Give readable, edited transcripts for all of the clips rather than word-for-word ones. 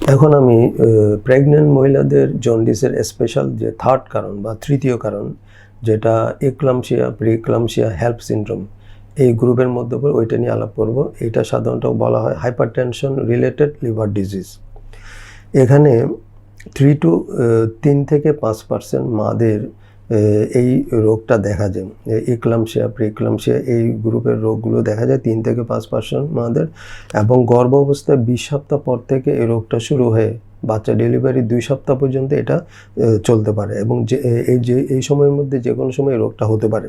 এখন আমি প্রেগনেন্ট মহিলাদের জন্ডিসের স্পেশাল যে থার্ড কারণ বা তৃতীয় কারণ, যেটা এক্লাম্পসিয়া, প্রিক্লাম্পসিয়া, হেল্প সিনড্রোম, এই গ্রুপের মধ্যে পড়ে ওইটা নিয়ে আলাপ করব। এটা সাধারণত বলা হয় হাইপারটেনশন রিলেটেড লিভার ডিজিজ। এখানে 3 থেকে 5% মাদের এই রোগটা দেখা যায়। এক্লাম্পসিয়া, প্রিক্লাম্পসিয়া এই গ্রুপের রোগগুলো দেখা যায় 3 থেকে 5% মাদের, এবং গর্ভ অবস্থায় 20 সপ্তাহ পর থেকে এই রোগটা শুরু হয়ে বাচ্চা ডেলিভারি 2 সপ্তাহ পর্যন্ত এটা চলতে পারে, এবং এই সময়ের মধ্যে যে কোনো সময় এই রোগটা হতে পারে।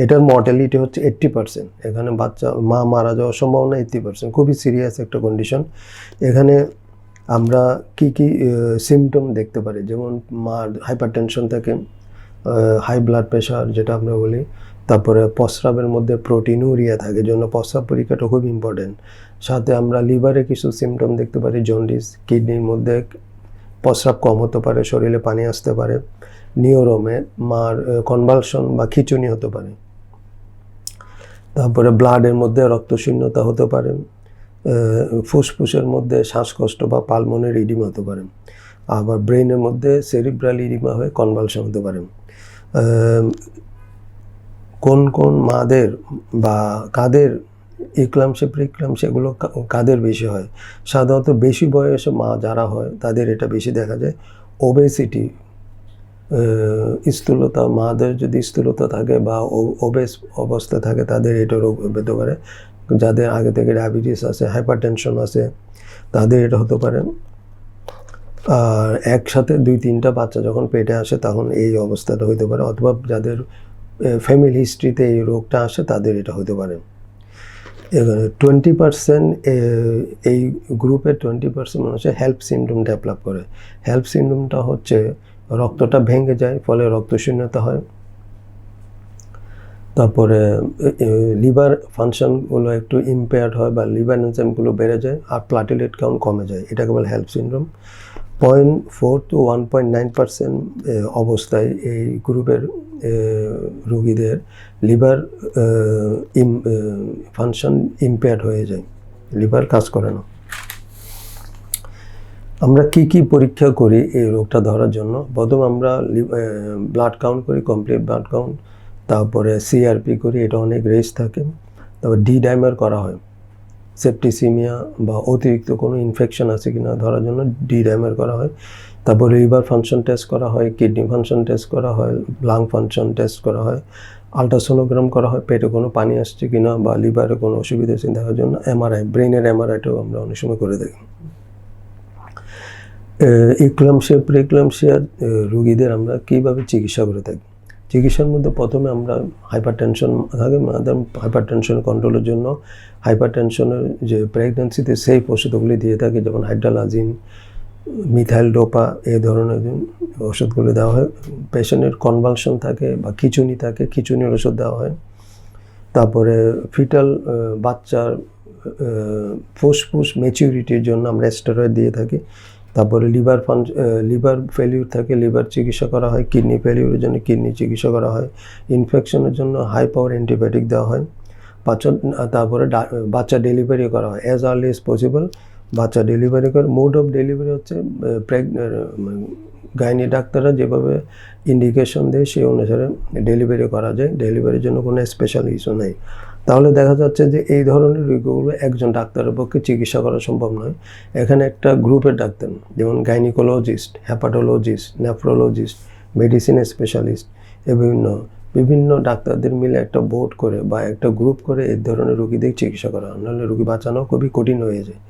এটার মর্টালিটি হচ্ছে 80%। এখানে মা মারা যাওয়ার সম্ভাবনা 80%। খুবই সিরিয়াস একটা কন্ডিশন। এখানে আমরা কি সিমটম দেখতে পারি, যেমন মার হাইপারটেনশন থাকে, হাই ব্লাড প্রেশার যেটা আমরা বলি, তারপরে প্রস্রাবের মধ্যে প্রোটিনুরিয়া থাকে, জন্য প্রস্রাব পরীক্ষাটা খুব ইম্পর্টেন্ট। সাথে আমরা লিভারে কিছু সিমটম দেখতে পারি, জন্ডিস, কিডনির মধ্যে প্রস্রাব কম হতে পারে, শরীরে পানি আসতে পারে, নিউরোমে মার কনভালশন বা খিঁচুনি হতে পারে, তারপরে ব্লাডের মধ্যে রক্তশূন্যতা হতে পারে, ফুসফুসের মধ্যে শ্বাসকষ্ট বা পালমোনারি ইডিমা হতে পারে, আবার ব্রেনের মধ্যে সেরিব্রাল ইডিমা হয়ে কনভালশন হতে পারে। কোন কোন মাদের বা কাদের এক্লাম্পসিয়া, প্রিক্লাম্পসিয়া এগুলো কাদের বেশি হয়? সাধারণত বেশি বয়সে মা যারা হয় তাদের এটা বেশি দেখা যায়। ওবেসিটি, স্থূলতা, মাদের যদি স্থূলতা থাকে বা ওবেস অবস্থা থাকে তাদের এটা রোগ হতে পারে। যাদের আগে থেকে ডায়াবেটিস আছে, হাইপারটেনশন আছে, তাদের এটা হতে পারে। আর একসাথে 2-3টা বাচ্চা যখন পেটে আসে তখন এই অবস্থাটা হতে পারে, অথবা যাদের ফ্যামিলি হিস্ট্রিতে এই রোগটা আসে তাদের এটা হতে পারে। 20% এই গ্রুপের 20% মানুষের হেল্প সিনড্রোম ডেভেলপ করে। হেল্প সিনড্রোমটা হচ্ছে রক্তটা ভেঙে যায়, ফলে রক্তশূন্যতা হয়, তারপরে লিভার ফাংশনগুলো একটু ইম্পেয়ার্ড হয় বা লিভার এনজাইমগুলো বেড়ে যায়, আর প্লাটেলেট কাউন্ট কমে যায়। এটাকে বলে হেল্প সিনড্রোম। 0.4 to 1.9% অবস্থায় এই গ্রুপের রোগীদের লিভার ফাংশন ইম্পেয়ার্ড হয়ে যায়, লিভার কাজ করে না। আমরা কি পরীক্ষা করি এই রোগটা ধরার জন্য? প্রথম আমরা ব্লাড কাউন্ট করি, কমপ্লিট ব্লাড কাউন্ট, তারপরে সিআরপি করি, এটা অনেক রেস থাকে। তারপর ডি ডাইমার করা হয়, সেপ্টিসিমিয়া বা অতিরিক্ত কোনো ইনফেকশন আছে কিনা ধরার জন্য ডি ডাইমার করা হয়। তারপর লিভার ফাংশন টেস্ট করা হয়, কিডনি ফাংশন টেস্ট করা হয়, লাং ফাংশন টেস্ট করা হয়, আলট্রাসোনোগ্রাম করা হয়, পেটে কোনো পানি আসছে কিনা বা লিভারে কোনো অসুবিধা আছে দেখার জন্য এমআরআই, ব্রেনের এমআরআইটাও আমরা অনেক সময় করে থাকি। এক্লাম্পসিয়া, প্রিক্লাম্পসিয়ার রোগীদের আমরা কীভাবে চিকিৎসা করে থাকি? চিকিৎসার মধ্যে প্রথমে আমরা হাইপারটেনশন থাকে, হাইপারটেনশন কন্ট্রোলের জন্য হাইপারটেনশনের যে প্রেগন্যান্সিতে সেই ওষুধগুলি দিয়ে থাকে, যেমন হাইড্রালাজিন, মিথাইল ডোপা, এই ধরনের ওষুধগুলি দেওয়া হয়। পেশেন্টের কনভালশন থাকে বা খিঁচুনি থাকে, খিঁচুনির ওষুধ দেওয়া হয়। তারপরে ফিটাল বাচ্চার ফুসফুস ম্যাচিউরিটির জন্য আমরা স্টেরয়েড দিয়ে থাকি। তারপরে লিভার ফেলিউর থাকে, লিভার চিকিৎসা করা হয়। কিডনি ফেলিউরের জন্য কিডনি চিকিৎসা করা হয়। ইনফেকশনের জন্য হাই পাওয়ার অ্যান্টিবায়োটিক দেওয়া হয়। তারপরে বাচ্চা ডেলিভারি করা হয় অ্যাজ আর্লি এজ পসিবল। বাচ্চা ডেলিভারি করে, মোড অফ ডেলিভারি হচ্ছে গাইনি ডাক্তাররা যেভাবে ইন্ডিকেশন দেয় সেই অনুসারে ডেলিভারি করা যায়। ডেলিভারির জন্য কোনো স্পেশাল ইস্যু নেই। তাহলে দেখা যাচ্ছে যে এই ধরনের রোগগুলো একজন ডাক্তারের পক্ষে চিকিৎসা করা সম্ভব নয়। এখানে একটা গ্রুপের ডাক্তার, যেমন gynaecologist, hepatologist, nephrologist, medicine specialist, বিভিন্ন ডাক্তারদের মিলে একটা বোর্ড করে বা একটা গ্রুপ করে এই ধরনের রোগীদের চিকিৎসা করা হয়, নাহলে রোগী বাঁচানো খুবই কঠিন হয়ে যায়।